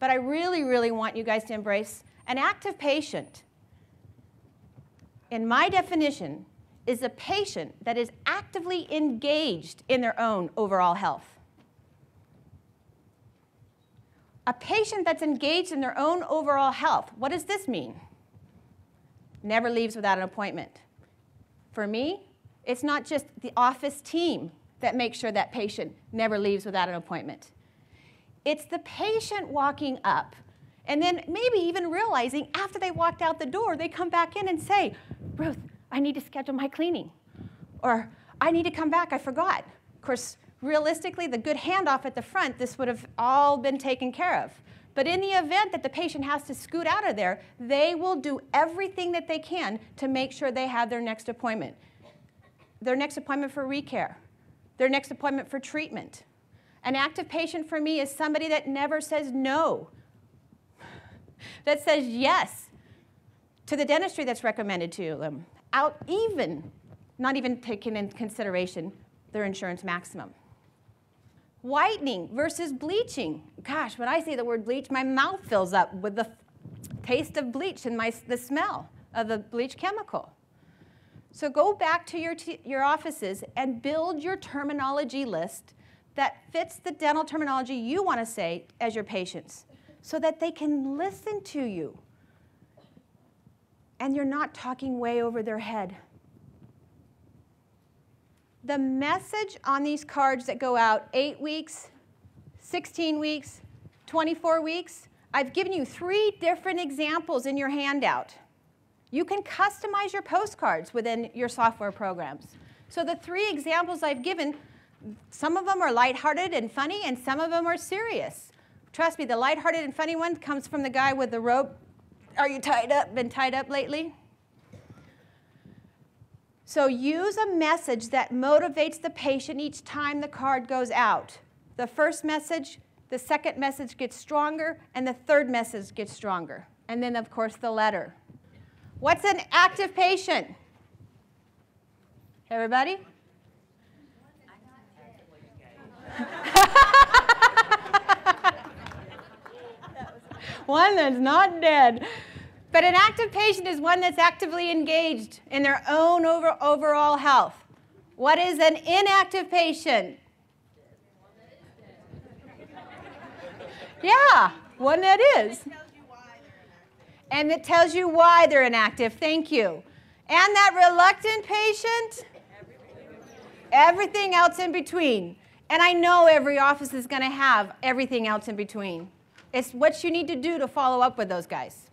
but I really, really want you guys to embrace an active patient. In my definition, is a patient that is actively engaged in their own overall health. A patient that's engaged in their own overall health, what does this mean? Never leaves without an appointment. For me, it's not just the office team that makes sure that patient never leaves without an appointment. It's the patient walking up and then maybe even realizing after they walked out the door, they come back in and say, Ruth, I need to schedule my cleaning. Or I need to come back, I forgot. Of course, realistically, the good handoff at the front, this would have all been taken care of. But in the event that the patient has to scoot out of there, they will do everything that they can to make sure they have their next appointment. Their next appointment for recare. Their next appointment for treatment. An active patient for me is somebody that never says no. That says yes to the dentistry that's recommended to them. Not even taking into consideration their insurance maximum. Whitening versus bleaching. Gosh, when I say the word bleach, my mouth fills up with the taste of bleach and the smell of the bleach chemical. So go back to your offices and build your terminology list that fits the dental terminology you want to say as your patients so that they can listen to you. And you're not talking way over their head. The message on these cards that go out 8 weeks, 16 weeks, 24 weeks, I've given you 3 different examples in your handout. You can customize your postcards within your software programs. So the 3 examples I've given, some of them are lighthearted and funny, and some of them are serious. Trust me, the lighthearted and funny one comes from the guy with the rope. Are you tied up? Been tied up lately? So use a message that motivates the patient each time the card goes out. The first message, the second message gets stronger, and the third message gets stronger. And then, of course, the letter. What's an active patient? Everybody? One that's not dead. But an active patient is one that's actively engaged in their own overall health. What is an inactive patient? Yeah, one that is. And it tells you why they're inactive. Thank you. And that reluctant patient? Everything else in between. And I know every office is going to have everything else in between. It's what you need to do to follow up with those guys.